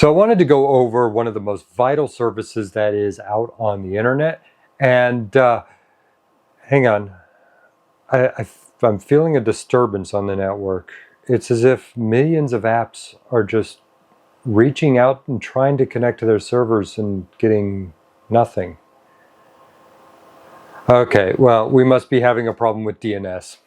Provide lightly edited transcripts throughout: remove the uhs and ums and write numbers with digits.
So I wanted to go over one of the most vital services that is out on the internet. And hang on, I'm feeling a disturbance on the network. It's as if millions of apps are just reaching out and trying to connect to their servers and getting nothing. Okay, well, we must be having a problem with DNS.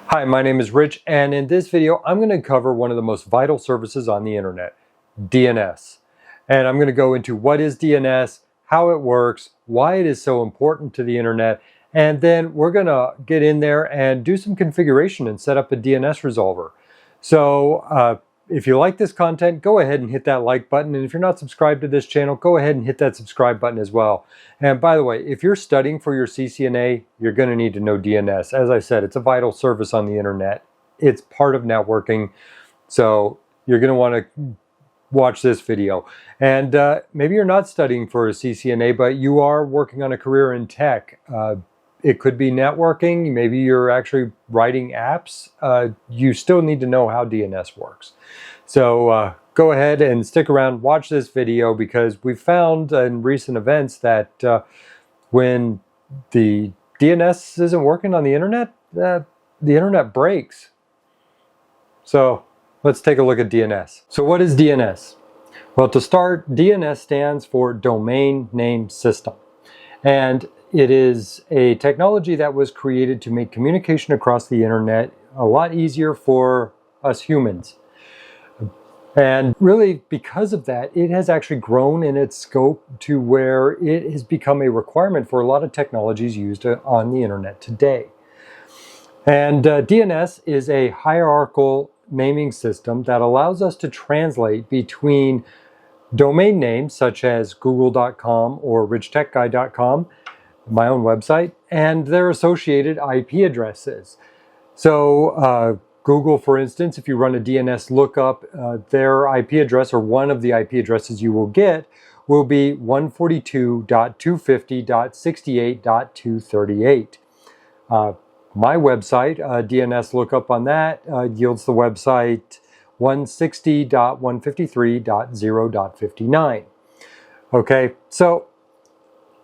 Hi, my name is Rich, and in this video, I'm going to cover one of the most vital services on the internet, DNS. And I'm going to go into what is DNS, how it works, why it is so important to the internet, and then we're going to get in there and do some configuration and set up a DNS resolver. So if you like this content, go ahead and hit that like button. And if you're not subscribed to this channel, go ahead and hit that subscribe button as well. And by the way, if you're studying for your CCNA, you're going to need to know DNS. As I said, it's a vital service on the internet. It's part of networking. So you're going to want to watch this video. And maybe you're not studying for a CCNA, but you are working on a career in tech. It could be networking. Maybe you're actually writing apps. You still need to know how DNS works. So go ahead and stick around, watch this video, because we found in recent events that when the DNS isn't working on the internet breaks. So let's take a look at DNS. So what is DNS? Well, to start, DNS stands for Domain Name System. And it is a technology that was created to make communication across the internet a lot easier for us humans. And really, because of that, it has actually grown in its scope to where it has become a requirement for a lot of technologies used on the internet today. And DNS is a hierarchical naming system that allows us to translate between domain names such as google.com or richtechguy.com, my own website, and their associated IP addresses. So Google, for instance, if you run a DNS lookup, their IP address, or one of the IP addresses you will get, will be 142.250.68.238. My website, DNS lookup on that, yields the website 160.153.0.59. Okay, so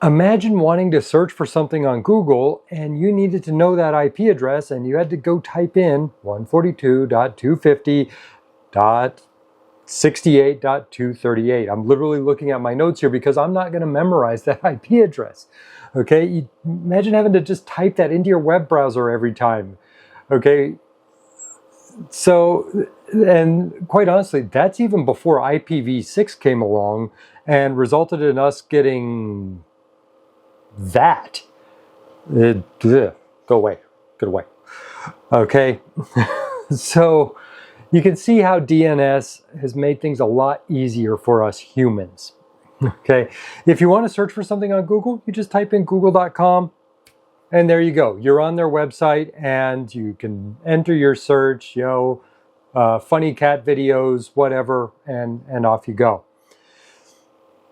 imagine wanting to search for something on Google and you needed to know that IP address and you had to go type in 142.250.68.238. I'm literally looking at my notes here because I'm not going to memorize that IP address. Okay, imagine having to just type that into your web browser every time. Okay, so, and quite honestly, that's even before IPv6 came along and resulted in us getting that. Go away, get away. Okay, so you can see how DNS has made things a lot easier for us humans. Okay, if you want to search for something on Google, you just type in google.com and there you go. You're on their website and you can enter your search, funny cat videos, whatever, and off you go.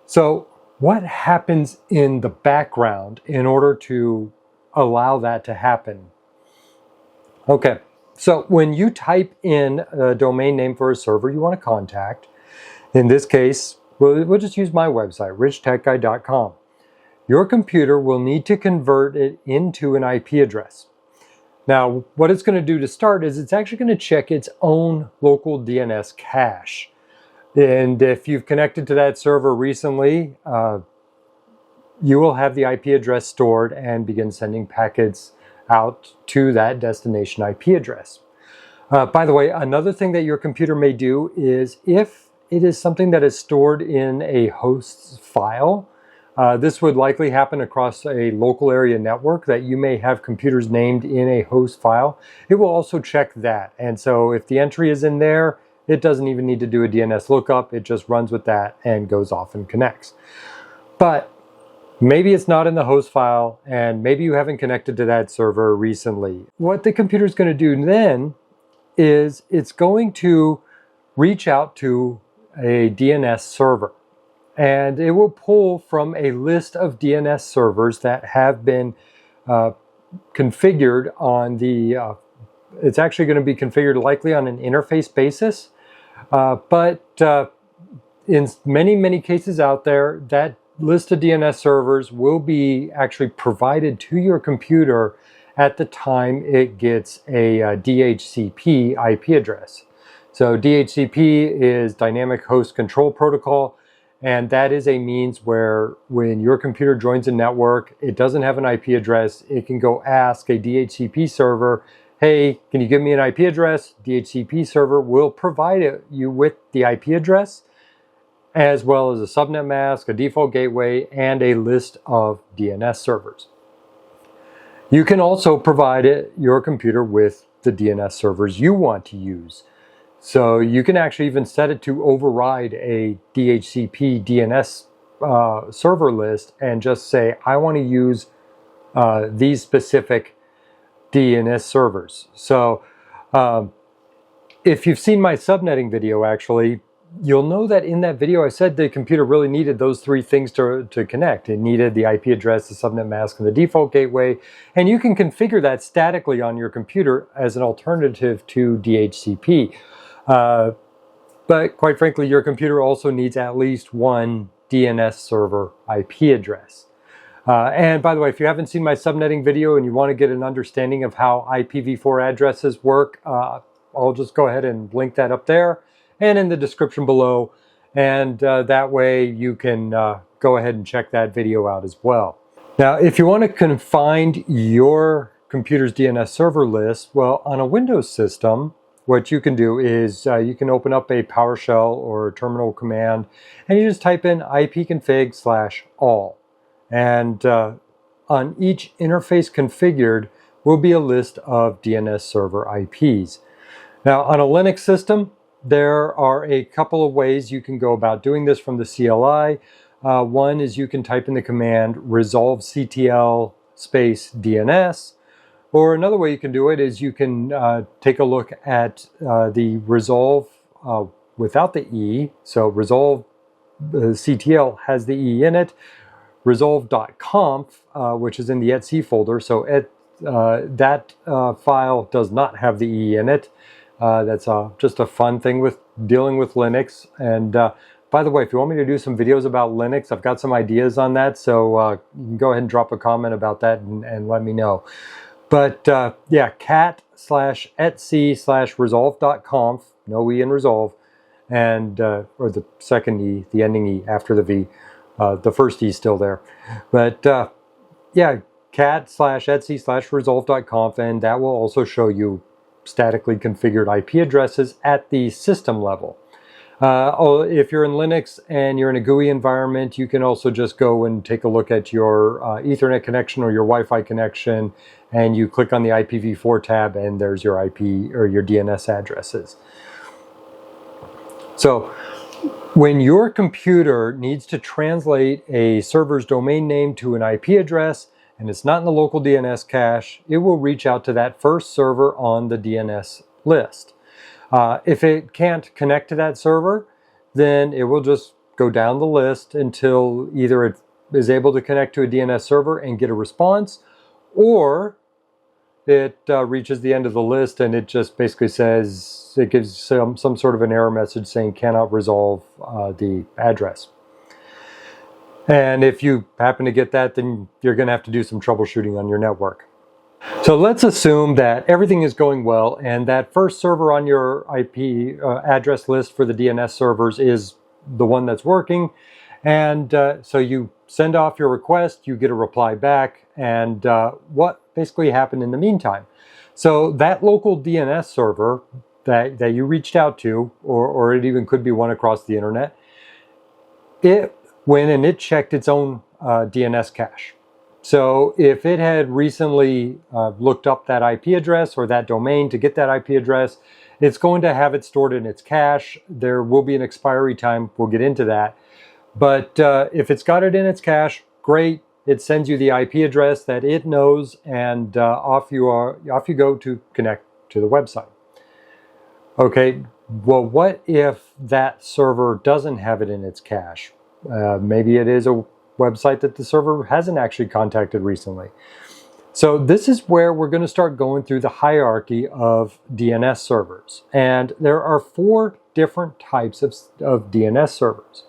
So what happens in the background in order to allow that to happen? Okay, so when you type in a domain name for a server you want to contact, in this case, we'll just use my website, richtechguy.com. Your computer will need to convert it into an IP address. Now, what it's going to do to start is it's actually going to check its own local DNS cache. And if you've connected to that server recently, you will have the IP address stored and begin sending packets out to that destination IP address. By the way, another thing that your computer may do is if it is something that is stored in a host's file, this would likely happen across a local area network that you may have computers named in a host file. It will also check that. And so if the entry is in there, it doesn't even need to do a DNS lookup. It just runs with that and goes off and connects. But maybe it's not in the host file and maybe you haven't connected to that server recently. What the computer is going to do then is it's going to reach out to a DNS server. and it will pull from a list of DNS servers that have been configured on the, it's actually going to be configured likely on an interface basis, but in many cases out there, that list of DNS servers will be actually provided to your computer at the time it gets a DHCP IP address. So DHCP is Dynamic Host Control Protocol, and that is a means where when your computer joins a network, it doesn't have an IP address, it can go ask a DHCP server, hey, can you give me an IP address? DHCP server will provide you with the IP address, as well as a subnet mask, a default gateway, and a list of DNS servers. You can also provide your computer with the DNS servers you want to use. So you can actually even set it to override a DHCP DNS server list and just say, I want to use these specific DNS servers. So if you've seen my subnetting video, actually, you'll know that in that video I said the computer really needed those three things to connect. It needed the IP address, the subnet mask, and the default gateway. And you can configure that statically on your computer as an alternative to DHCP. But quite frankly, your computer also needs at least one DNS server IP address. And by the way, if you haven't seen my subnetting video and you want to get an understanding of how IPv4 addresses work, I'll just go ahead and link that up there and in the description below, and that way you can go ahead and check that video out as well. Now, if you want to find your computer's DNS server list, well, on a Windows system, what you can do is you can open up a PowerShell or a terminal command, and you just type in ipconfig/all. And on each interface configured will be a list of DNS server IPs. Now, on a Linux system, there are a couple of ways you can go about doing this from the CLI. One is you can type in the command resolvectl space DNS, or another way you can do it is you can take a look at the resolve without the E. So resolve CTL has the E in it. Resolve.conf, which is in the etc folder, so that file does not have the E in it. That's just a fun thing with dealing with Linux. And by the way, if you want me to do some videos about Linux, I've got some ideas on that, so you can go ahead and drop a comment about that and let me know. But yeah, cat/etc/resolve.conf, no E in resolve, and or the second E, the ending E after the V. The first E is still there. But yeah, cat/etc/resolve.conf, and that will also show you statically configured IP addresses at the system level. If you're in Linux and you're in a GUI environment, you can also just go and take a look at your Ethernet connection or your Wi-Fi connection, and you click on the IPv4 tab, and there's your IP or your DNS addresses. So when your computer needs to translate a server's domain name to an IP address, and it's not in the local DNS cache, it will reach out to that first server on the DNS list. If it can't connect to that server, then it will just go down the list until either it is able to connect to a DNS server and get a response, or it reaches the end of the list and it just basically says, it gives some sort of an error message saying cannot resolve the address. And if you happen to get that, then you're going to have to do some troubleshooting on your network. So let's assume that everything is going well and that first server on your IP address list for the DNS servers is the one that's working. And so you send off your request, you get a reply back, and what basically happened in the meantime? So that local DNS server that you reached out to, or it even could be one across the internet, it went and it checked its own DNS cache. So if it had recently looked up that IP address or that domain to get that IP address, it's going to have it stored in its cache. There will be an expiry time. We'll get into that. But if it's got it in its cache, great. It sends you the IP address that it knows, and off you go to connect to the website. Okay, well, what if that server doesn't have it in its cache? Maybe it is a website that the server hasn't actually contacted recently. So this is where we're going to start going through the hierarchy of DNS servers. And there are 4 different types of DNS servers.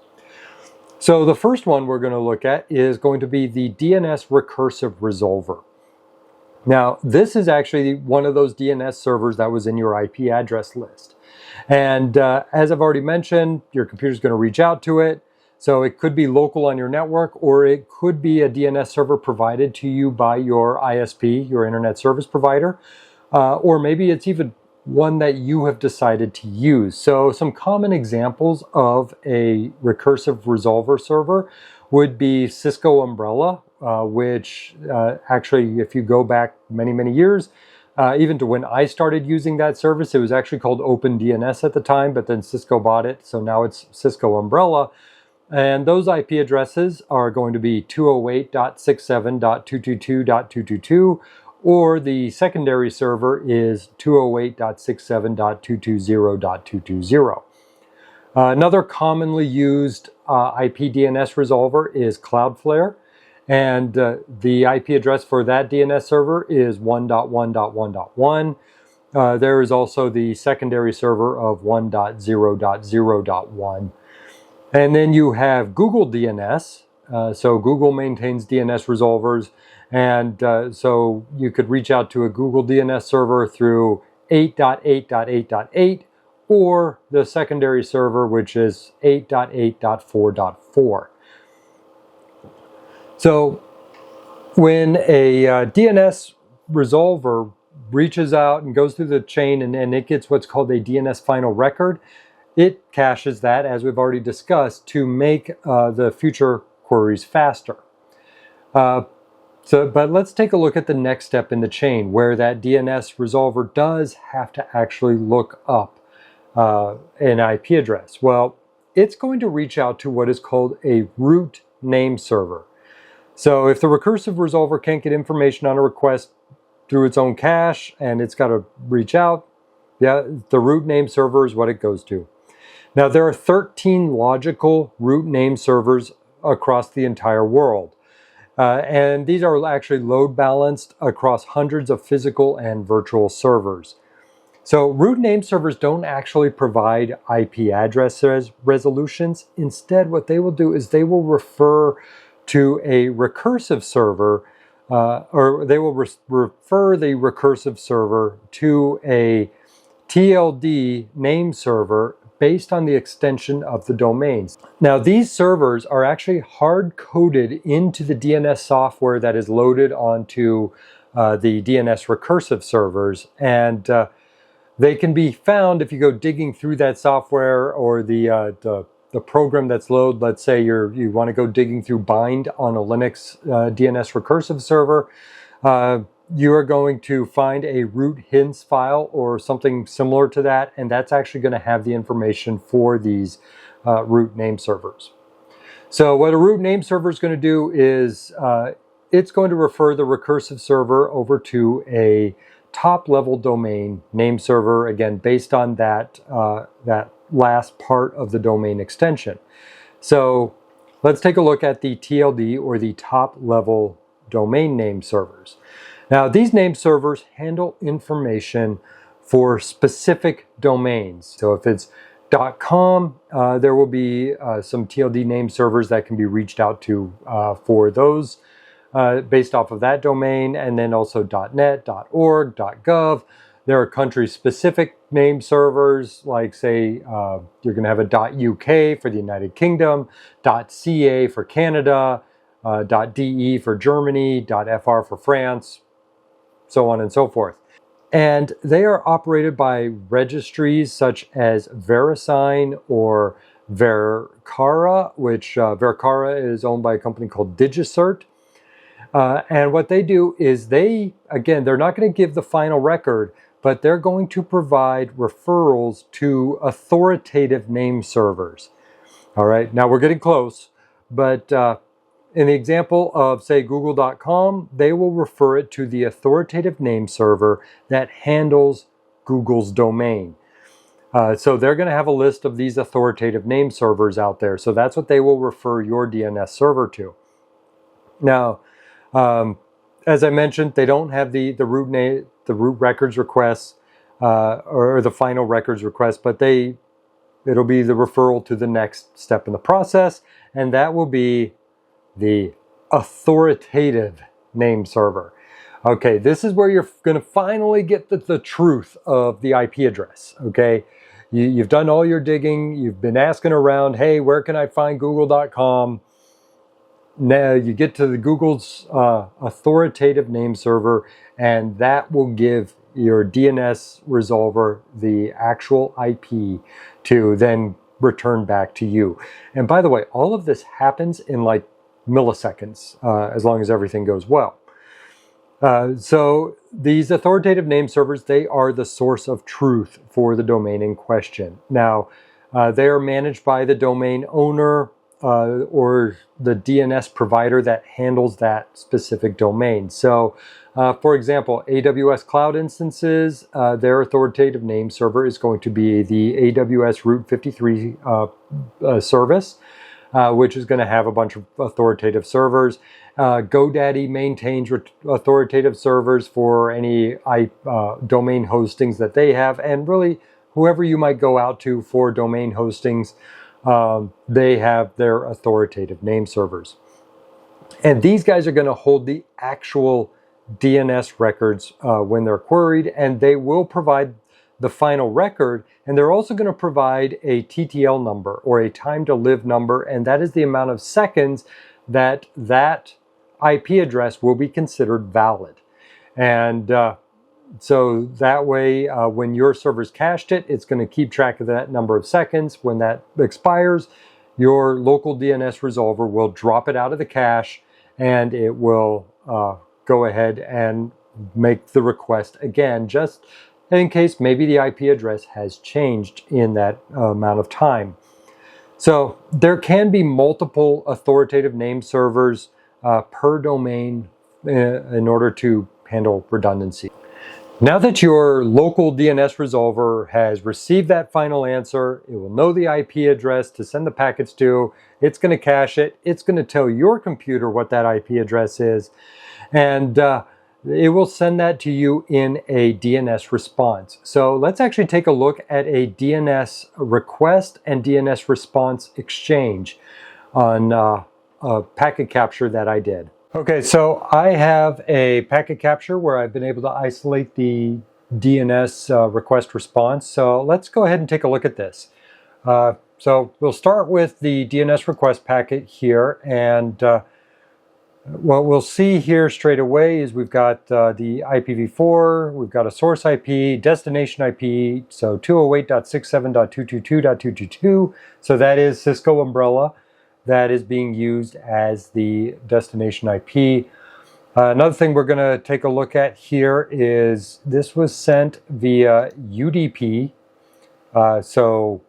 So the first one we're going to look at is going to be the DNS recursive resolver. Now, this is actually one of those DNS servers that was in your IP address list. And as I've already mentioned, your computer's going to reach out to it. So it could be local on your network, or it could be a DNS server provided to you by your ISP, your internet service provider, or maybe it's even one that you have decided to use. So some common examples of a recursive resolver server would be Cisco Umbrella, which actually, if you go back many, many years, even to when I started using that service, it was actually called OpenDNS at the time, but then Cisco bought it, so now it's Cisco Umbrella. And those IP addresses are going to be 208.67.222.222, or the secondary server is 208.67.220.220. Another commonly used IP DNS resolver is Cloudflare, and the IP address for that DNS server is 1.1.1.1. There is also the secondary server of 1.0.0.1. And then you have Google DNS. So Google maintains DNS resolvers. And so you could reach out to a Google DNS server through 8.8.8.8 or the secondary server, which is 8.8.4.4. So when a DNS resolver reaches out and goes through the chain and it gets what's called a DNS final record, it caches that, as we've already discussed, to make the future queries faster. But let's take a look at the next step in the chain, where that DNS resolver does have to actually look up an IP address. Well, it's going to reach out to what is called a root name server. So if the recursive resolver can't get information on a request through its own cache and it's got to reach out, the root name server is what it goes to. Now, there are 13 logical root name servers across the entire world. And these are actually load balanced across hundreds of physical and virtual servers. So root name servers don't actually provide IP address resolutions. Instead, what they will do is they will refer to a recursive server, or they will refer the recursive server to a TLD name server based on the extension of the domains. Now, these servers are actually hard-coded into the DNS software that is loaded onto the DNS recursive servers, and they can be found if you go digging through that software or the program that's loaded. Let's say you want to go digging through bind on a Linux DNS recursive server. You are going to find a root hints file or something similar to that, and that's actually going to have the information for these root name servers. So what a root name server is going to do is it's going to refer the recursive server over to a top-level domain name server, again, based on that last part of the domain extension. So let's take a look at the TLD, or the top-level domain name servers. Now, these name servers handle information for specific domains. So if it's .com, there will be some TLD name servers that can be reached out to for those based off of that domain, and then also .net, .org, .gov. There are country-specific name servers, like say you're going to have a .uk for the United Kingdom, .ca for Canada, .de for Germany, .fr for France, so on and so forth. And they are operated by registries such as VeriSign or Vercara, which Vercara is owned by a company called DigiCert. And what they do is they're not going to give the final record, but they're going to provide referrals to authoritative name servers. All right, now we're getting close, but in the example of, say, Google.com, they will refer it to the authoritative name server that handles Google's domain. So they're going to have a list of these authoritative name servers out there. So that's what they will refer your DNS server to. Now, as I mentioned, they don't have the root records requests or the final records request, but it'll be the referral to the next step in the process, and that will be the authoritative name server. Okay, this is where you're going to finally get the truth of the IP address. Okay, you've done all your digging, you've been asking around, hey, where can I find google.com? Now you get to the Google's authoritative name server, and that will give your DNS resolver the actual IP to then return back to you. And by the way, all of this happens in like milliseconds, as long as everything goes well. So these authoritative name servers, they are the source of truth for the domain in question. Now, they are managed by the domain owner or the DNS provider that handles that specific domain. So, for example, AWS cloud instances, their authoritative name server is going to be the AWS Route 53 service, which is going to have a bunch of authoritative servers. GoDaddy maintains authoritative servers for any domain hostings that they have, and really whoever you might go out to for domain hostings, they have their authoritative name servers. And these guys are going to hold the actual DNS records when they're queried, and they will provide the final record, and they're also going to provide a TTL number or a time to live number, and that is the amount of seconds that that IP address will be considered valid. And so that way, when your server's cached it, it's going to keep track of that number of seconds. When that expires, your local DNS resolver will drop it out of the cache, and it will go ahead and make the request again, just in case maybe the IP address has changed in that amount of time. So there can be multiple authoritative name servers per domain in order to handle redundancy. Now that your local DNS resolver has received that final answer, it will know the IP address to send the packets to, it's going to cache it, it's going to tell your computer what that IP address is, and it will send that to you in a DNS response. So let's actually take a look at a DNS request and DNS response exchange on a packet capture that I did. Okay, so I have a packet capture where I've been able to isolate the DNS request response. So let's go ahead and take a look at this. So we'll start with the DNS request packet here, and what we'll see here straight away is we've got the IPv4, we've got a source IP, destination IP, so 208.67.222.222, so that is Cisco umbrella. That is being used as the destination IP. Another thing we're going to take a look at here is this was sent via UDP. So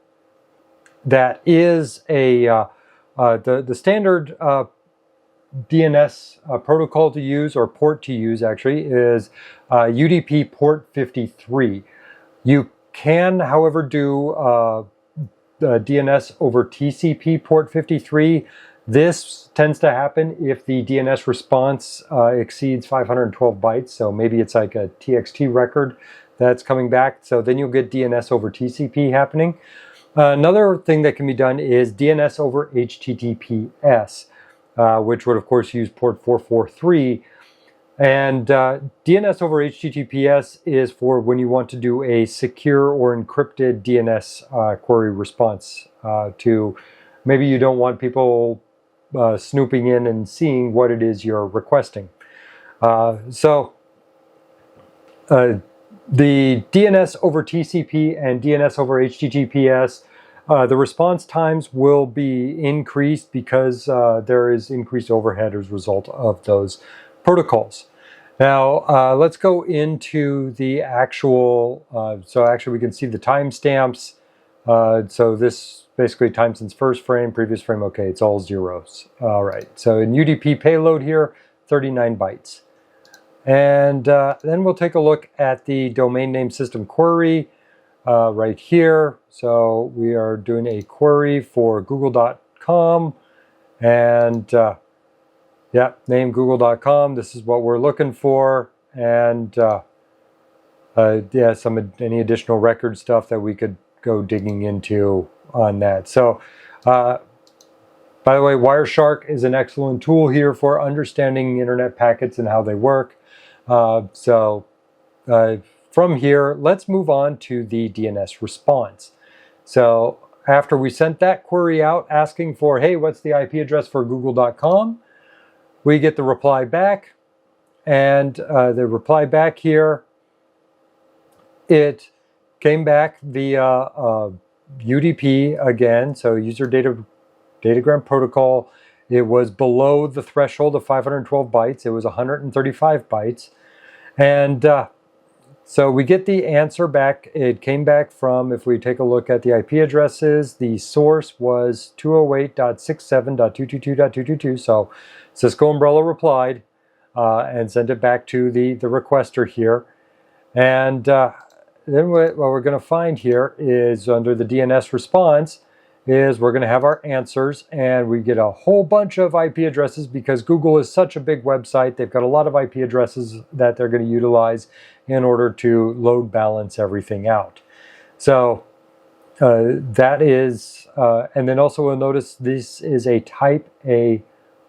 that is the standard DNS protocol to use, or port to use actually, is UDP port 53. You can, however, do DNS over TCP port 53. This tends to happen if the DNS response exceeds 512 bytes. So maybe it's like a TXT record that's coming back. So then you'll get DNS over TCP happening. Another thing that can be done is DNS over HTTPS, which would of course use port 443. And DNS over HTTPS is for when you want to do a secure or encrypted DNS query response to maybe you don't want people snooping in and seeing what it is you're requesting. So the DNS over TCP and DNS over HTTPS, the response times will be increased because there is increased overhead as a result of those protocols. Now, let's go into the actual, so actually we can see the timestamps. So this basically time since first frame, previous frame, okay, it's all zeros. All right, so in UDP payload here, 39 bytes. And then we'll take a look at the domain name system query. right here. So we are doing a query for google.com, and yeah, name google.com. This is what we're looking for, and yeah, any additional record stuff that we could go digging into on that. So by the way, Wireshark is an excellent tool here for understanding internet packets and how they work. From here, let's move on to the DNS response. So after we sent that query out asking for, hey, what's the IP address for google.com? We get the reply back, and the reply back here, it came back via UDP again, so user datagram protocol. It was below the threshold of 512 bytes. It was 135 bytes. And so we get the answer back. It came back from, if we take a look at the IP addresses, the source was 208.67.222.222. So Cisco Umbrella replied and sent it back to the requester here. And then what we're going to find here is under the DNS response is we're going to have our answers, and we get a whole bunch of IP addresses because Google is such a big website. They've got a lot of IP addresses that they're going to utilize in order to load balance everything out. So that is, and then also we'll notice this is a type A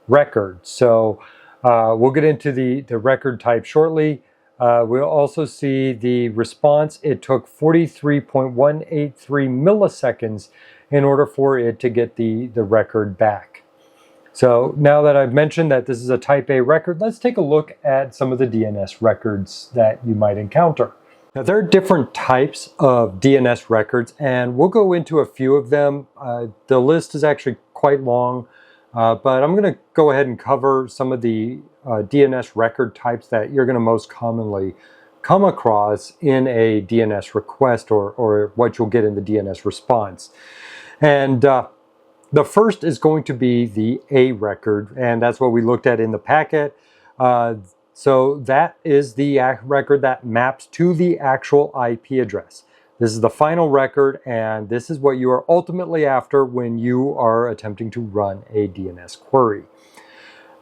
record. So we'll get into the record type shortly. We'll also see the response. It took 43.183 milliseconds in order for it to get the record back. So now that I've mentioned that this is a type A record, let's take a look at some of the DNS records that you might encounter. Now there are different types of DNS records, and we'll go into a few of them. The list is actually quite long, but I'm going to go ahead and cover some of the DNS record types that you're going to most commonly come across in a DNS request or what you'll get in the DNS response. And the first is going to be the A record, and that's what we looked at in the packet. So that is the record that maps to the actual IP address. This is the final record, and this is what you are ultimately after when you are attempting to run a DNS query.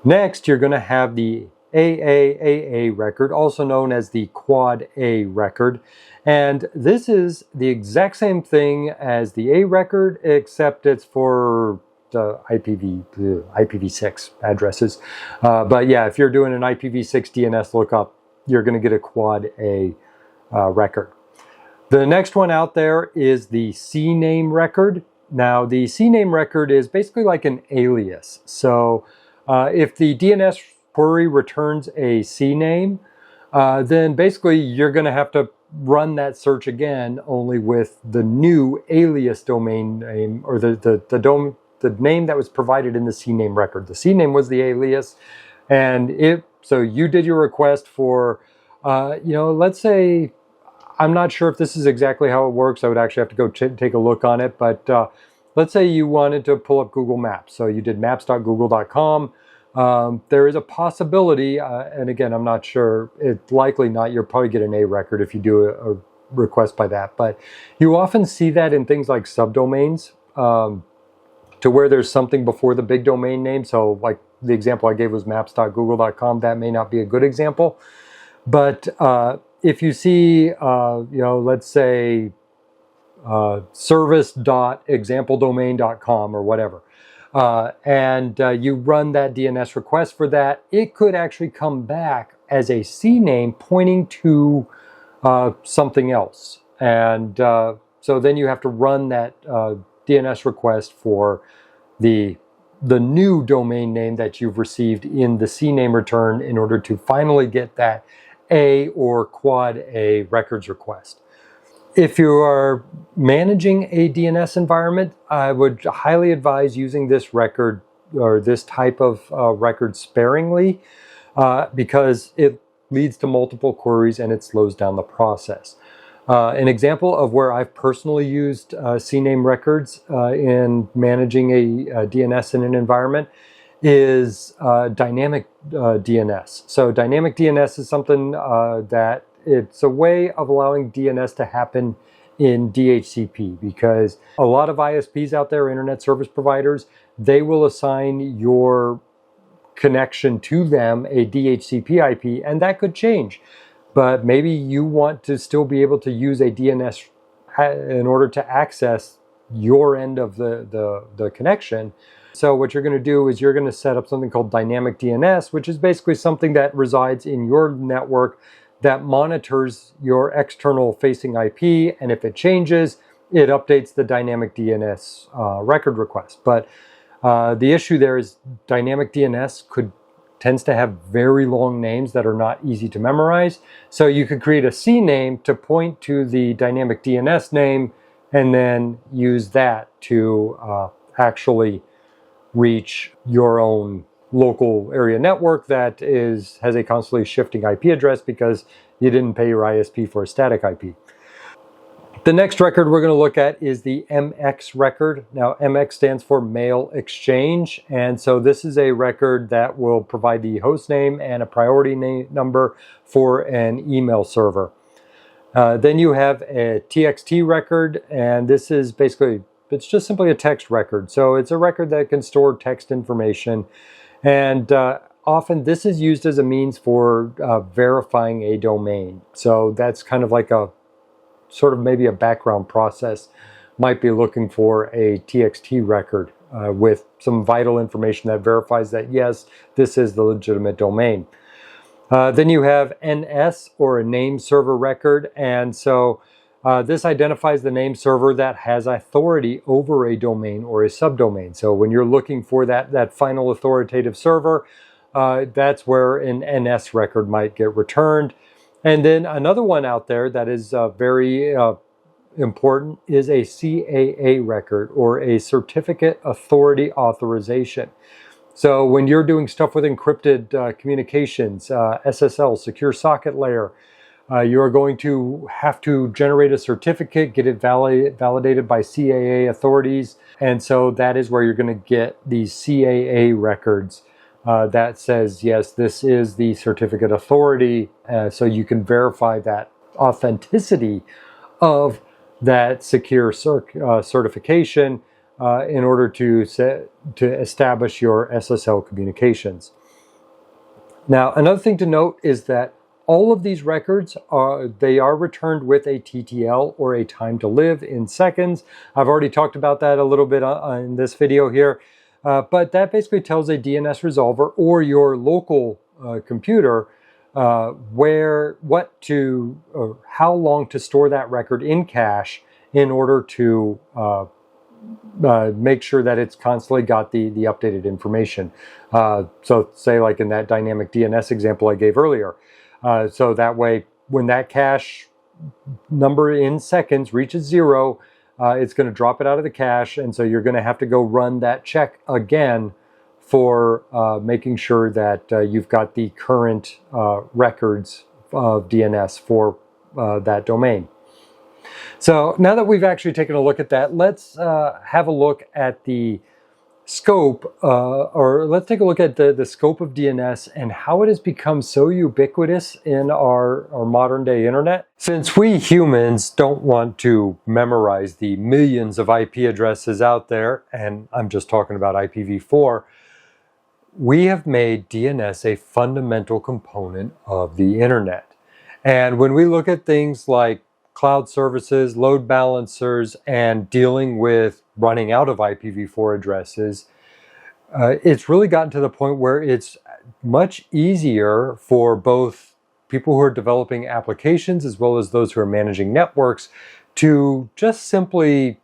Next, you're going to have the AAAA record, also known as the Quad A record. And this is the exact same thing as the A record, except it's for the IPv6 addresses. But yeah, if you're doing an IPv6 DNS lookup, you're going to get a Quad A record. The next one out there is the CNAME record. Now, the CNAME record is basically like an alias. So if the DNS query returns a CNAME, then basically you're going to have to run that search again, only with the new alias domain name, or the name that was provided in the CNAME record. The CNAME was the alias, and so you did your request for, let's say, I'm not sure if this is exactly how it works. I would actually have to go take a look on it, but let's say you wanted to pull up Google Maps. So you did maps.google.com. There is a possibility, and again, I'm not sure, it's likely not, you'll probably get an A record if you do a request by that, but you often see that in things like subdomains, to where there's something before the big domain name. So like the example I gave was maps.google.com. That may not be a good example, but if you see, let's say service.exampledomain.com or whatever, and you run that DNS request for that, it could actually come back as a CNAME pointing to something else. And so then you have to run that DNS request for the new domain name that you've received in the CNAME return in order to finally get that A or Quad A records request. If you are managing a DNS environment, I would highly advise using this record or this type of record sparingly because it leads to multiple queries and it slows down the process. An example of where I've personally used CNAME records in managing a DNS in an environment is dynamic DNS. So dynamic DNS is something that it's a way of allowing DNS to happen in DHCP, because a lot of ISPs out there, internet service providers, they will assign your connection to them a DHCP IP, and that could change. But maybe you want to still be able to use a DNS in order to access your end of the connection. So what you're going to do is you're going to set up something called dynamic DNS, which is basically something that resides in your network that monitors your external facing IP, and if it changes, it updates the dynamic DNS record request. But the issue there is dynamic DNS tends to have very long names that are not easy to memorize. So you could create a C name to point to the dynamic DNS name and then use that to actually reach your own local area network that has a constantly shifting IP address because you didn't pay your ISP for a static IP. The next record we're going to look at is the MX record. Now, MX stands for Mail Exchange, and so this is a record that will provide the host name and a priority number for an email server. Then you have a TXT record, and this is basically, it's just simply a text record. So it's a record that can store text information, and often this is used as a means for verifying a domain. So that's kind of like a sort of maybe a background process might be looking for a TXT record with some vital information that verifies that, yes, this is the legitimate domain. Then you have NS, or a name server record, and so this identifies the name server that has authority over a domain or a subdomain. So when you're looking for that final authoritative server, that's where an NS record might get returned. And then another one out there that is very important is a CAA record, or a Certificate Authority Authorization. So when you're doing stuff with encrypted communications, SSL, secure socket layer, you're going to have to generate a certificate, get it validated by CAA authorities. And so that is where you're going to get these CAA records that says, yes, this is the certificate authority, so you can verify that authenticity of that secure certification in order to establish your SSL communications. Now, another thing to note is that all of these records are returned with a TTL, or a time to live in seconds. I've already talked about that a little bit in this video here. But that basically tells a DNS resolver or your local computer how long to store that record in cache in order to make sure that it's constantly got the updated information. So say like in that dynamic DNS example I gave earlier. So that way, when that cache number in seconds reaches 0, it's going to drop it out of the cache, and so you're going to have to go run that check again for making sure that you've got the current records of DNS for that domain. So now that we've actually taken a look at that, let's have a look at the scope, or let's take a look at the scope of DNS and how it has become so ubiquitous in our modern day internet. Since we humans don't want to memorize the millions of IP addresses out there, and I'm just talking about IPv4, we have made DNS a fundamental component of the internet. And when we look at things like cloud services, load balancers, and dealing with running out of IPv4 addresses, it's really gotten to the point where it's much easier for both people who are developing applications as well as those who are managing networks to just simply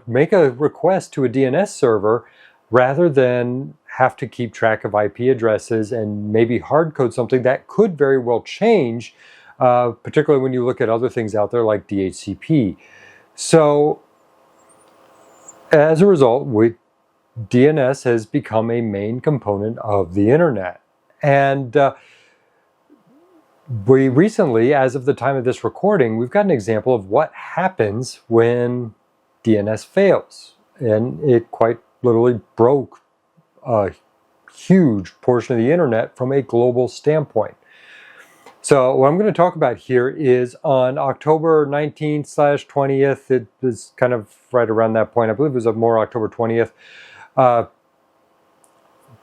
make a request to a DNS server rather than have to keep track of IP addresses and maybe hard code something that could very well change, particularly when you look at other things out there like DHCP. So as a result, DNS has become a main component of the internet. And we recently, as of the time of this recording, we've got an example of what happens when DNS fails. And it quite literally broke a huge portion of the internet from a global standpoint. So what I'm going to talk about here is on October 19th/20th, it was kind of right around that point, I believe it was more October 20th,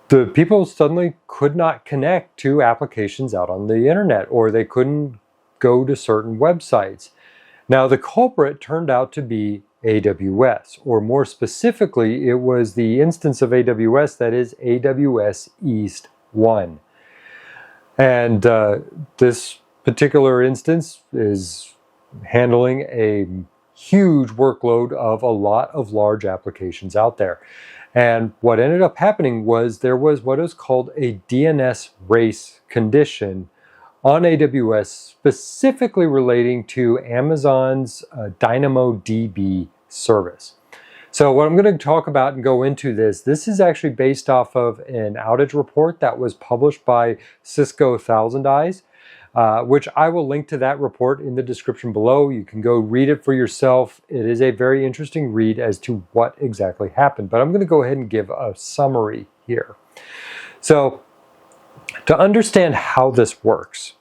the people suddenly could not connect to applications out on the internet, or they couldn't go to certain websites. Now the culprit turned out to be AWS, or more specifically, it was the instance of AWS that is AWS East 1. And this particular instance is handling a huge workload of a lot of large applications out there. And what ended up happening was there was what is called a DNS race condition on AWS, specifically relating to Amazon's DynamoDB service. So what I'm going to talk about and go into this is actually based off of an outage report that was published by Cisco Thousand Eyes, which I will link to that report in the description below. You can go read it for yourself. It is a very interesting read as to what exactly happened, but I'm going to go ahead and give a summary here. So to understand how this works,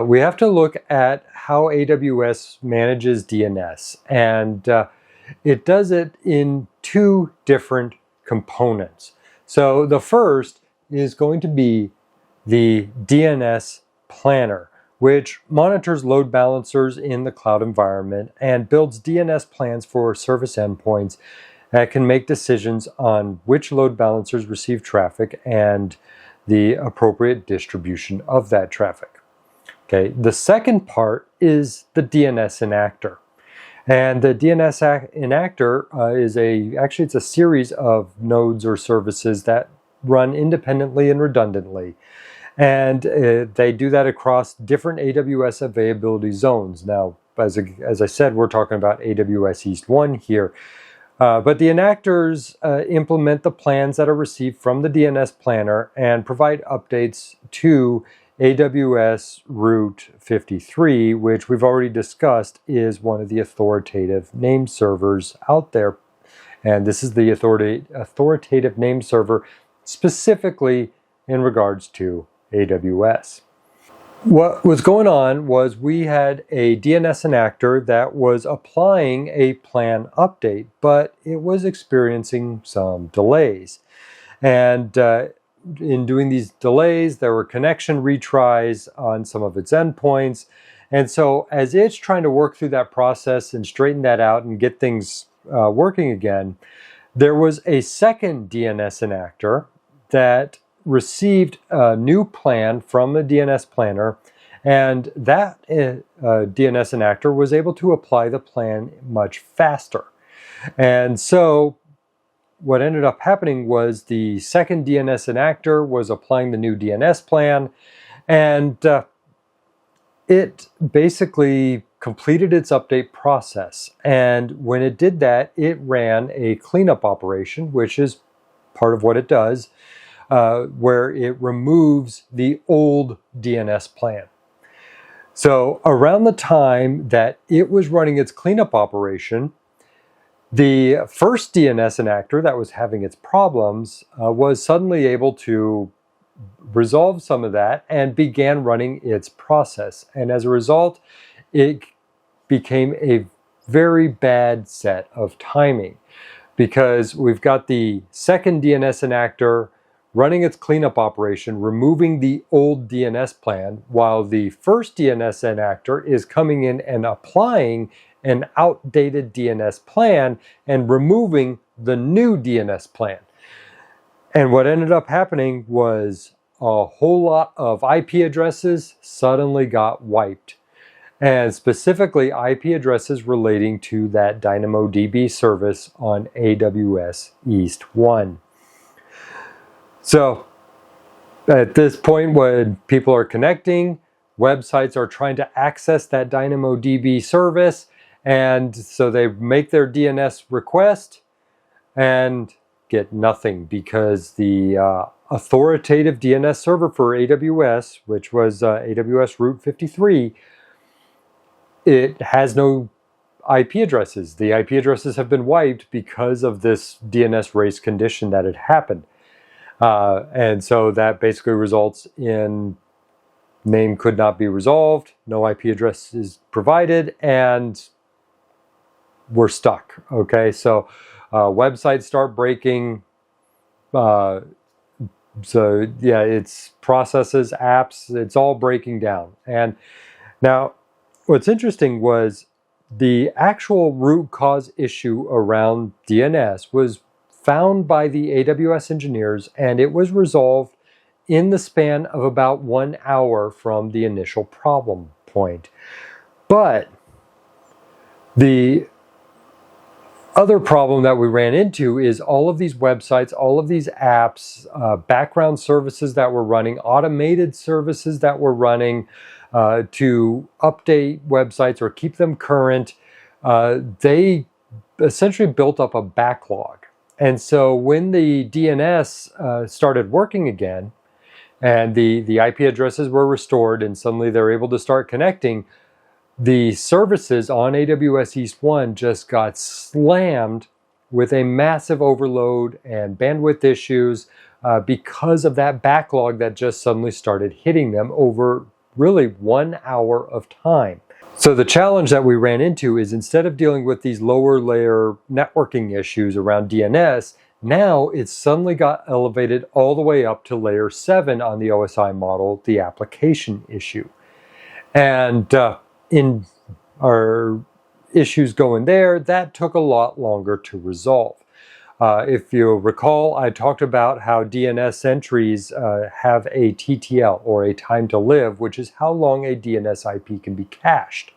we have to look at how AWS manages DNS, and it does it in two different components. So the first is going to be the DNS planner, which monitors load balancers in the cloud environment and builds DNS plans for service endpoints that can make decisions on which load balancers receive traffic and the appropriate distribution of that traffic. Okay, the second part is the DNS enactor. And the DNS enactor actually it's a series of nodes or services that run independently and redundantly. And they do that across different AWS availability zones. Now, as I said, we're talking about AWS East 1 here. But the enactors implement the plans that are received from the DNS planner and provide updates to AWS Route 53, which we've already discussed is one of the authoritative name servers out there. And this is the authoritative name server specifically in regards to AWS. What was going on was we had a DNS enactor that was applying a plan update, but it was experiencing some delays. And in doing these delays, there were connection retries on some of its endpoints. And so as it's trying to work through that process and straighten that out and get things working again, there was a second DNS enactor that received a new plan from the DNS planner, and that DNS enactor was able to apply the plan much faster. And so what ended up happening was the second DNS enactor was applying the new DNS plan, and it basically completed its update process. And when it did that, it ran a cleanup operation, which is part of what it does, where it removes the old DNS plan. So around the time that it was running its cleanup operation, the first DNS enactor that was having its problems was suddenly able to resolve some of that and began running its process. And as a result, it became a very bad set of timing, because we've got the second DNS enactor running its cleanup operation, removing the old DNS plan, while the first DNS enactor is coming in and applying an outdated DNS plan and removing the new DNS plan. And what ended up happening was a whole lot of IP addresses suddenly got wiped. And specifically IP addresses relating to that DynamoDB service on AWS East 1. So at this point, when people are connecting, websites are trying to access that DynamoDB service, and so they make their DNS request and get nothing, because the authoritative DNS server for AWS, which was AWS Route 53, it has no IP addresses. The IP addresses have been wiped because of this DNS race condition that had happened. And so that basically results in name could not be resolved, no IP address is provided, and we're stuck. Okay, so websites start breaking. So yeah, it's processes, apps, it's all breaking down. And now what's interesting was the actual root cause issue around DNS was found by the AWS engineers, and it was resolved in the span of about 1 hour from the initial problem point. But the other problem that we ran into is all of these websites, all of these apps, background services that were running, automated services that were running to update websites or keep them current. They essentially built up a backlog. And so when the DNS started working again, and the IP addresses were restored, and suddenly they're able to start connecting, the services on AWS East 1 just got slammed with a massive overload and bandwidth issues because of that backlog that just suddenly started hitting them over really 1 hour of time. So the challenge that we ran into is, instead of dealing with these lower layer networking issues around DNS, now it's suddenly got elevated all the way up to layer 7 on the OSI model, the application issue. And in our issues going there, that took a lot longer to resolve. If you recall, I talked about how DNS entries have a TTL, or a time to live, which is how long a DNS IP can be cached.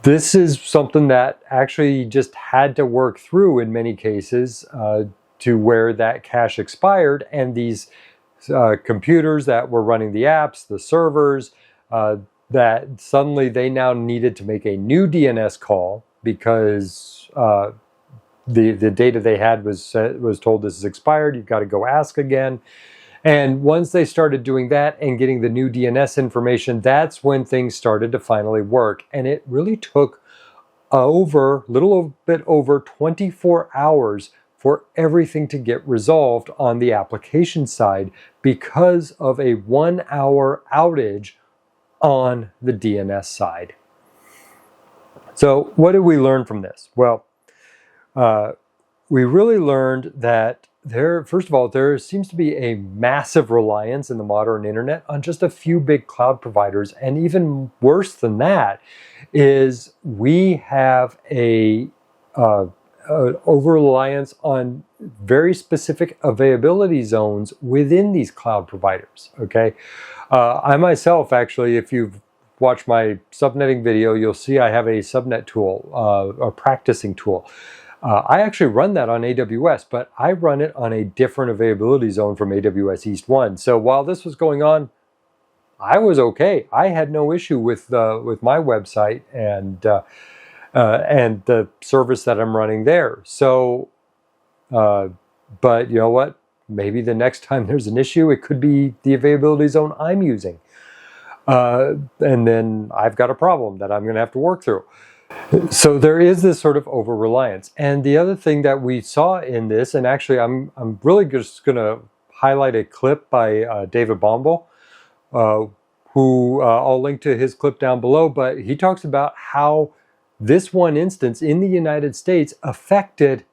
This is something that actually just had to work through in many cases to where that cache expired, and these computers that were running the apps, the servers, that suddenly they now needed to make a new DNS call because the data they had was told this is expired, you've got to go ask again. And once they started doing that and getting the new DNS information, that's when things started to finally work. And it really took little bit over 24 hours for everything to get resolved on the application side because of a 1 hour outage on the DNS side. So what did we learn from this? Well, we really learned that first of all, there seems to be a massive reliance in the modern internet on just a few big cloud providers. And even worse than that is we have a over-reliance on very specific availability zones within these cloud providers, okay? I myself, actually, if you've watched my subnetting video, you'll see I have a subnet tool, a practicing tool. I actually run that on AWS, but I run it on a different availability zone from AWS East 1. So while this was going on, I was okay. I had no issue with my website and the service that I'm running there. So, but you know what? Maybe the next time there's an issue, it could be the availability zone I'm using. And then I've got a problem that I'm going to have to work through. So there is this sort of over-reliance. And the other thing that we saw in this, and actually I'm really just going to highlight a clip by David Bombal, who I'll link to his clip down below, but he talks about how this one instance in the United States affected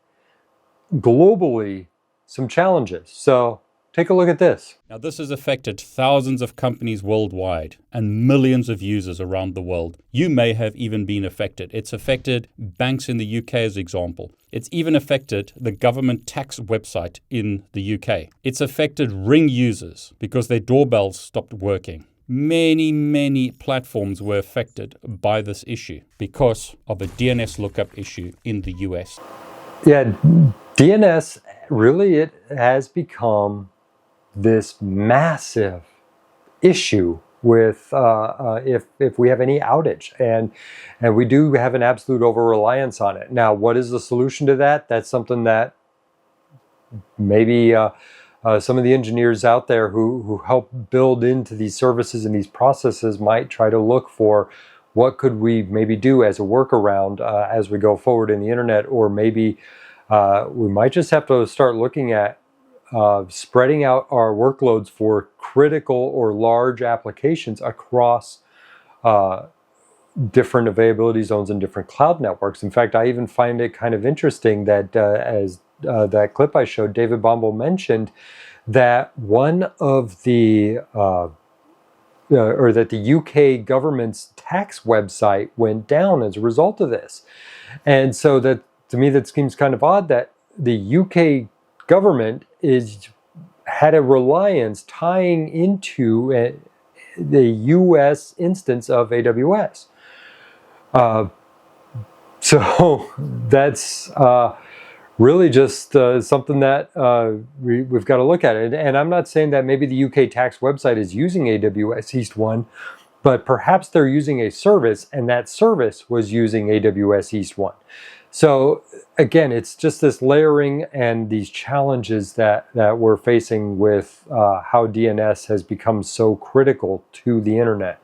globally some challenges. So take a look at this. Now, this has affected thousands of companies worldwide and millions of users around the world. You may have even been affected. It's affected banks in the UK, as an example. It's even affected the government tax website in the UK. It's affected Ring users because their doorbells stopped working. Many platforms were affected by this issue because of a DNS lookup issue in the US. Yeah, DNS really, it has become this massive issue with if we have any outage, and we do have an absolute over-reliance on it. Now, what is the solution to that? That's something that maybe some of the engineers out there who help build into these services and these processes might try to look for what could we maybe do as a workaround as we go forward in the internet, or maybe we might just have to start looking at spreading out our workloads for critical or large applications across different availability zones and different cloud networks. In fact, I even find it kind of interesting that as that clip I showed, David Bombal mentioned that one of the or that the UK government's tax website went down as a result of this. And so that, to me, that seems kind of odd that the UK government had a reliance tying into the US instance of AWS. So that's really just something that we've got to look at it. And I'm not saying that maybe the UK tax website is using AWS East 1, but perhaps they're using a service, and that service was using AWS East 1. So again, it's just this layering and these challenges that we're facing with how DNS has become so critical to the internet.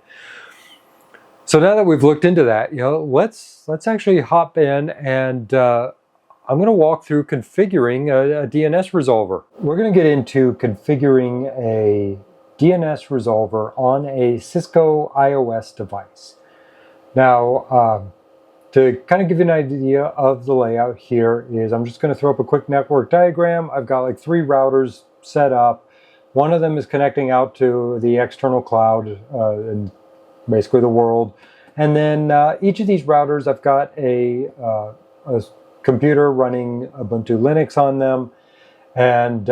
So now that we've looked into that, let's actually hop in and I'm going to walk through configuring a DNS resolver. We're going to get into configuring a DNS resolver on a Cisco iOS device. Now, to kind of give you an idea of the layout here is I'm just going to throw up a quick network diagram. I've got like 3 routers set up. One of them is connecting out to the external cloud and basically the world. And then each of these routers, I've got a computer running Ubuntu Linux on them. And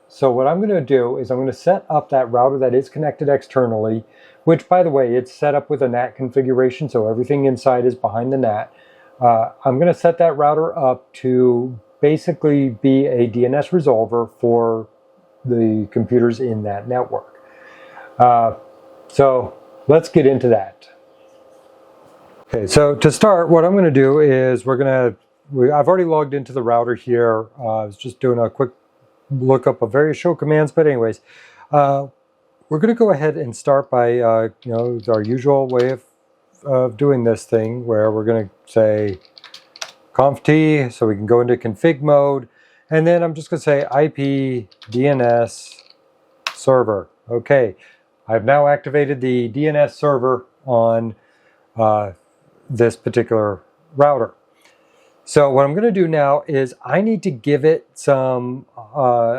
so what I'm going to do is I'm going to set up that router that is connected externally, which, by the way, it's set up with a NAT configuration, so everything inside is behind the NAT. I'm going to set that router up to basically be a DNS resolver for the computers in that network. So let's get into that. Okay, so to start, what I'm going to do is I've already logged into the router here. I was just doing a quick lookup of various show commands, but anyways, we're going to go ahead and start by our usual way of doing this thing, where we're going to say conf t, so we can go into config mode, and then I'm just going to say IP DNS server. Okay, I've now activated the DNS server on this particular router. So what I'm going to do now is I need to give it some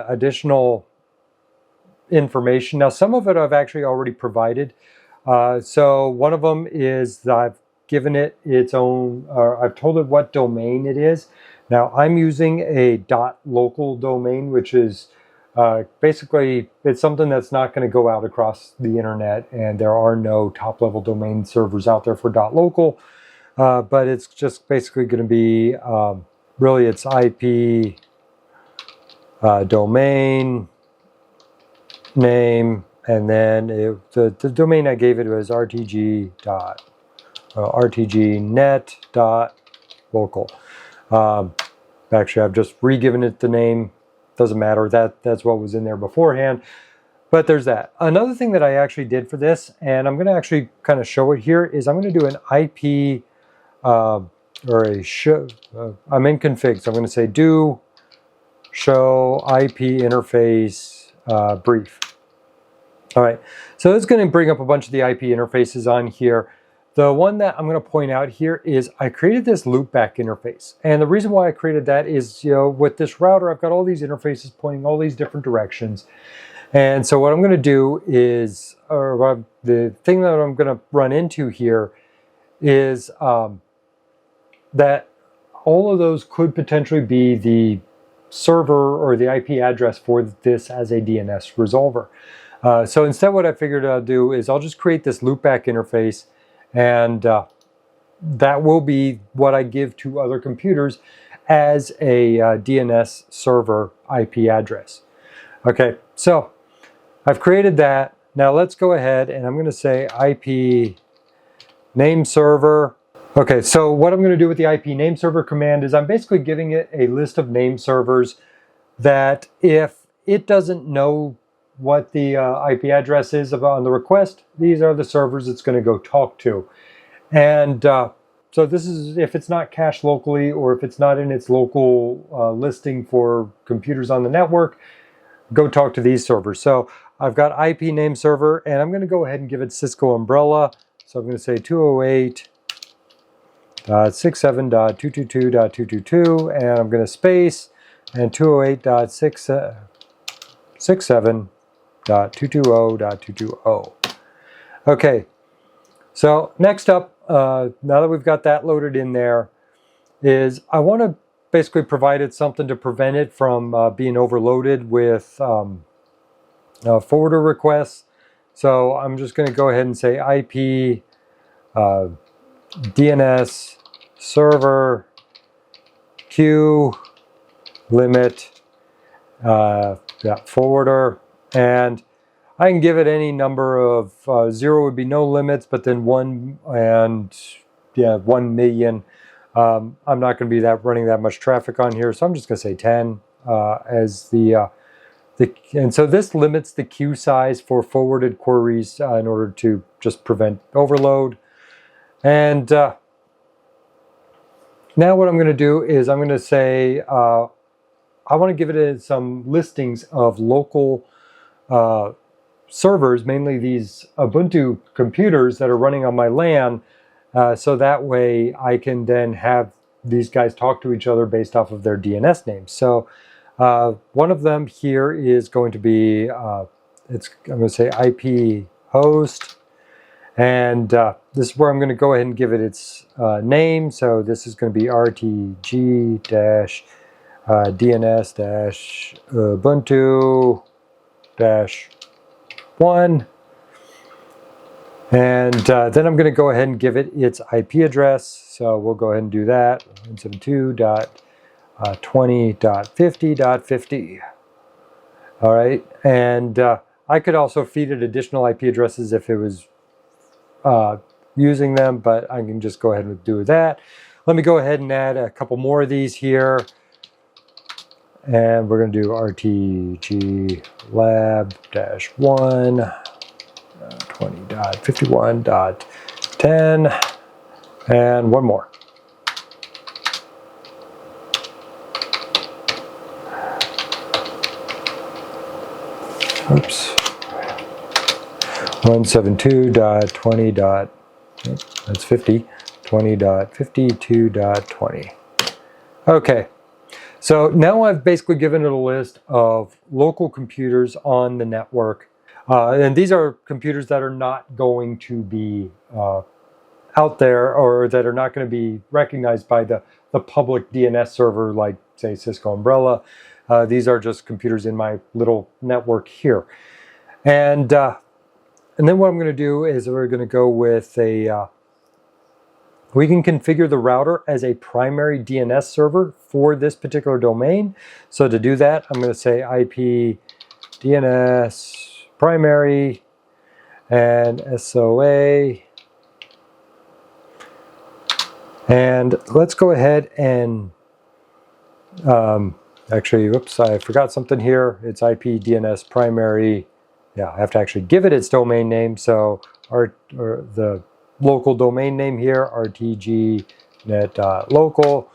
additional information. Now, some of it I've actually already provided. So one of them is that I've given it its own, I've told it what domain it is. Now, I'm using a .local domain, which is basically, it's something that's not going to go out across the internet, and there are no top-level domain servers out there for .local. But it's just basically going to be, really it's IP domain name, and then the domain I gave it was rtgnet.local. Actually, I've just re-given it the name. Doesn't matter. That's what was in there beforehand. But there's that. Another thing that I actually did for this, and I'm going to actually kind of show it here, is I'm going to do an IP or a show. I'm in config, so I'm going to say do show IP interface brief. All right, so it's going to bring up a bunch of the IP interfaces on here. The one that I'm going to point out here is I created this loopback interface, and the reason why I created that is, with this router, I've got all these interfaces pointing all these different directions. And so what I'm going to do is, or the thing that I'm going to run into here is that all of those could potentially be the server or the IP address for this as a DNS resolver. So instead, what I figured I'll do is I'll just create this loopback interface, and that will be what I give to other computers as a DNS server IP address. Okay, so I've created that. Now let's go ahead and I'm going to say IP name server. Okay, so what I'm going to do with the IP name server command is I'm basically giving it a list of name servers that if it doesn't know what the IP address is on the request, these are the servers it's going to go talk to. And so this is if it's not cached locally, or if it's not in its local listing for computers on the network, go talk to these servers. So I've got IP name server, and I'm going to go ahead and give it Cisco umbrella. So I'm going to say 208.67.222.222, and I'm going to space and 208.67.220.220. Okay, so next up, now that we've got that loaded in there, is I want to basically provide it something to prevent it from being overloaded with forwarder requests. So I'm just going to go ahead and say IP DNS server queue limit forwarder, and I can give it any number of 0 would be no limits, but then 1 and 1 million. I'm not going to be running that much traffic on here, so I'm just going to say 10 as and so this limits the queue size for forwarded queries in order to just prevent overload. And now what I'm going to do is I'm going to say I want to give it some listings of local servers, mainly these Ubuntu computers that are running on my LAN, so that way I can then have these guys talk to each other based off of their DNS names. So one of them here is going to be, I'm going to say IP host, and this is where I'm going to go ahead and give it its name. So this is going to be RTG-DNS-Ubuntu-1. And then I'm going to go ahead and give it its IP address. So we'll go ahead and do that. 172.20.50.50. All right. And I could also feed it additional IP addresses if it was using them, but I can just go ahead and do that. Let me go ahead and add a couple more of these here. And we're going to do RTG lab-1 20.51.10 and one more. Oops. 172.20. That's 50. 20.52.20. Okay. So now I've basically given it a list of local computers on the network. And these are computers that are not going to be out there, or that are not going to be recognized by the public DNS server like, say, Cisco Umbrella. These are just computers in my little network here. And then what I'm going to do is we're going to go with we can configure the router as a primary DNS server for this particular domain. So to do that, I'm going to say IP DNS primary and SOA. And let's go ahead and actually, whoops, I forgot something here. It's IP DNS primary. Yeah, I have to actually give it its domain name. So the local domain name here, rtgnet.local.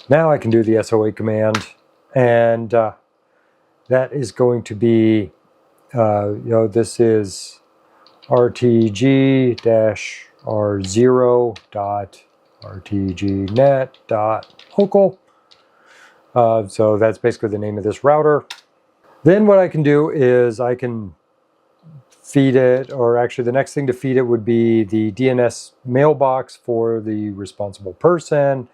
Now I can do the SOA command, and that is going to be, this is rtg-r0.rtgnet.local. So that's basically the name of this router. Then what I can do is I can feed it, or actually the next thing to feed it would be the DNS mailbox for the responsible person.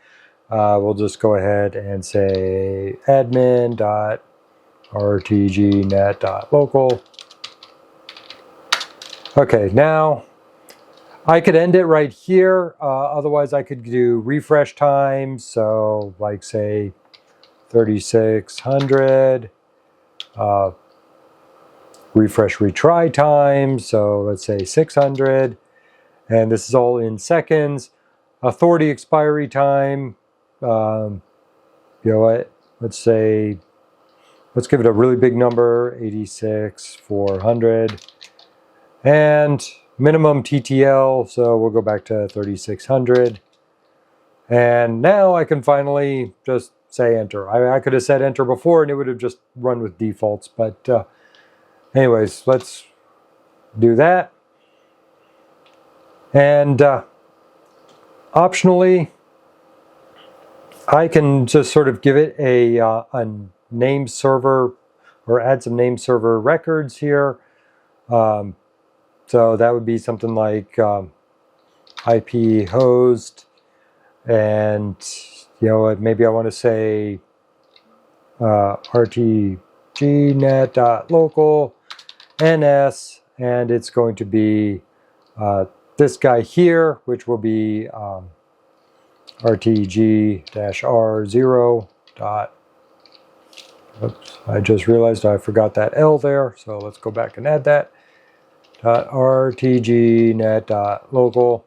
We'll just go ahead and say admin.rtgnet.local. Okay, now I could end it right here. Otherwise I could do refresh time. So like say 3600. Refresh retry time, so let's say 600, and this is all in seconds. Authority expiry time, let's give it a really big number, 86,400, and minimum TTL, so we'll go back to 3600. And now I can finally just say enter. I could have said enter before and it would have just run with defaults. But anyways, let's do that. And optionally, I can just sort of give it a name server or add some name server records here. So that would be something like IP host, and you know what, maybe I want to say rtgnet.local ns, and it's going to be this guy here, which will be rtg-r0 dot. Oops, I just realized I forgot that L there, so let's go back and add that. rtgnet.local,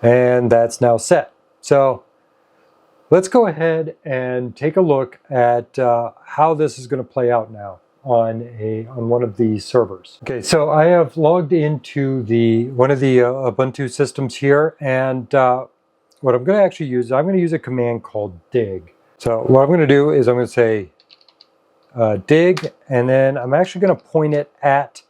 and that's now set. So let's go ahead and take a look at how this is going to play out now on one of these servers. Okay, so I have logged into one of the Ubuntu systems here, and what I'm going to actually use, I'm going to use a command called dig. So what I'm going to do is I'm going to say dig, and then I'm actually going to point it at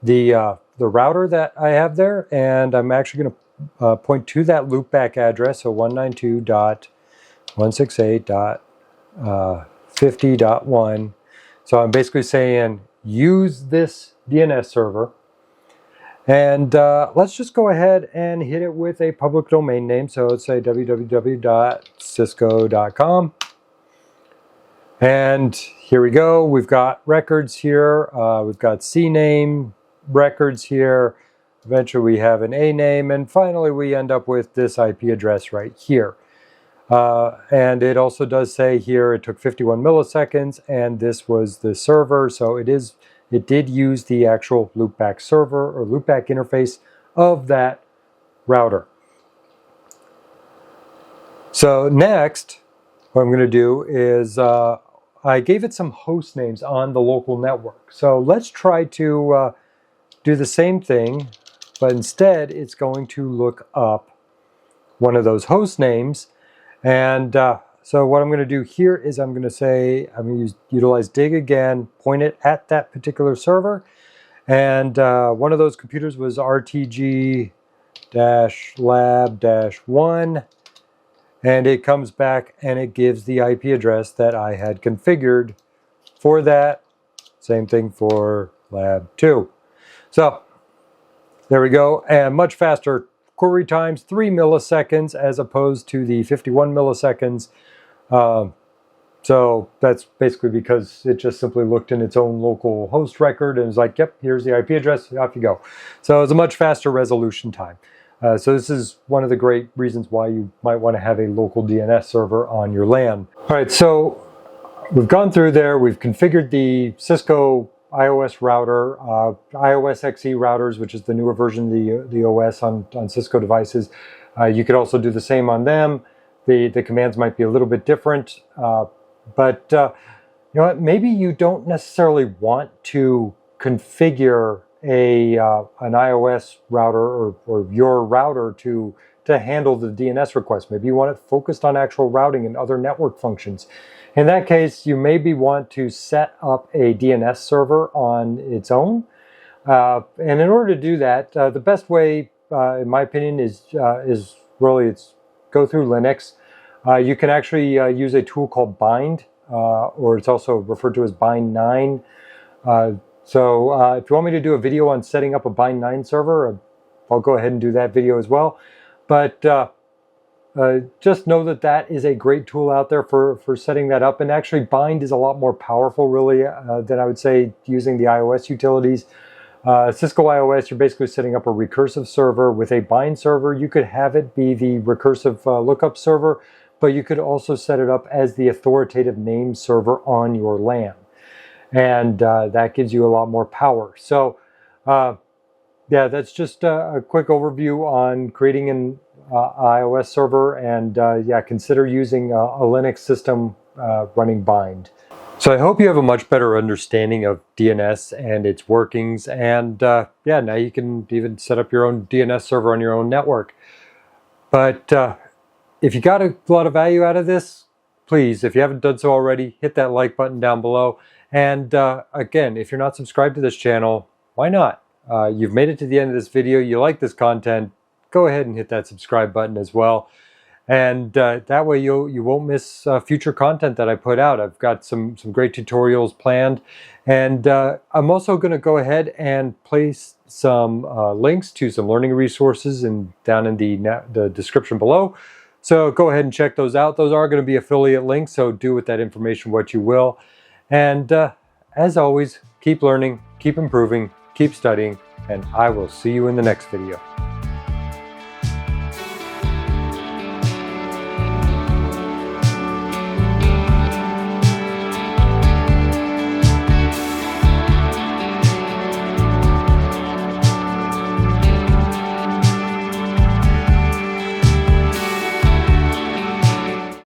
the router that I have there, and I'm actually going to point to that loopback address, so 192.168.50.1. So I'm basically saying use this DNS server, and let's just go ahead and hit it with a public domain name. So let's say www.cisco.com. And here we go. We've got records here. We've got CNAME records here. Eventually we have an A name. And finally we end up with this IP address right here. And it also does say here it took 51 milliseconds, and this was the server. So it did use the actual loopback server or loopback interface of that router. So next, what I'm going to do is I gave it some host names on the local network. So let's try to do the same thing, but instead it's going to look up one of those host names. And so what I'm going to do here is I'm going to say, I'm going to utilize dig again, point it at that particular server. And one of those computers was rtg-lab-1. And it comes back and it gives the IP address that I had configured for that. Same thing for lab 2. So there we go. And much faster query times, 3 milliseconds as opposed to the 51 milliseconds. So that's basically because it just simply looked in its own local host record and was like, yep, here's the IP address, off you go. So it's a much faster resolution time. So this is one of the great reasons why you might want to have a local DNS server on your LAN. All right, so we've gone through there. We've configured the Cisco iOS router, iOS XE routers, which is the newer version of the OS on Cisco devices. You could also do the same on them. The commands might be a little bit different, but you know what? Maybe you don't necessarily want to configure an iOS router or your router to handle the DNS request. Maybe you want it focused on actual routing and other network functions. In that case, you maybe want to set up a DNS server on its own. And in order to do that, the best way, in my opinion, is really go through Linux. You can actually use a tool called Bind, or it's also referred to as Bind 9. So if you want me to do a video on setting up a Bind 9 server, I'll go ahead and do that video as well. But just know that that is a great tool out there for setting that up. And actually Bind is a lot more powerful really than I would say using the iOS utilities. Cisco iOS, you're basically setting up a recursive server. With a Bind server, you could have it be the recursive lookup server, but you could also set it up as the authoritative name server on your LAN. And that gives you a lot more power. So yeah, that's just a quick overview on creating an iOS server, and yeah, consider using a Linux system running Bind. So I hope you have a much better understanding of DNS and its workings, and yeah, now you can even set up your own DNS server on your own network. But If you got a lot of value out of this, please, if you haven't done so already, hit that like button down below. And again, if you're not subscribed to this channel, why not? You've made it to the end of this video, you like this content, go ahead and hit that subscribe button as well. And that way you won't miss future content that I put out. I've got some great tutorials planned. And I'm also going to go ahead and place some links to some learning resources down in the description below. So go ahead and check those out. Those are going to be affiliate links, so do with that information what you will. And as always, keep learning, keep improving, keep studying, and I will see you in the next video.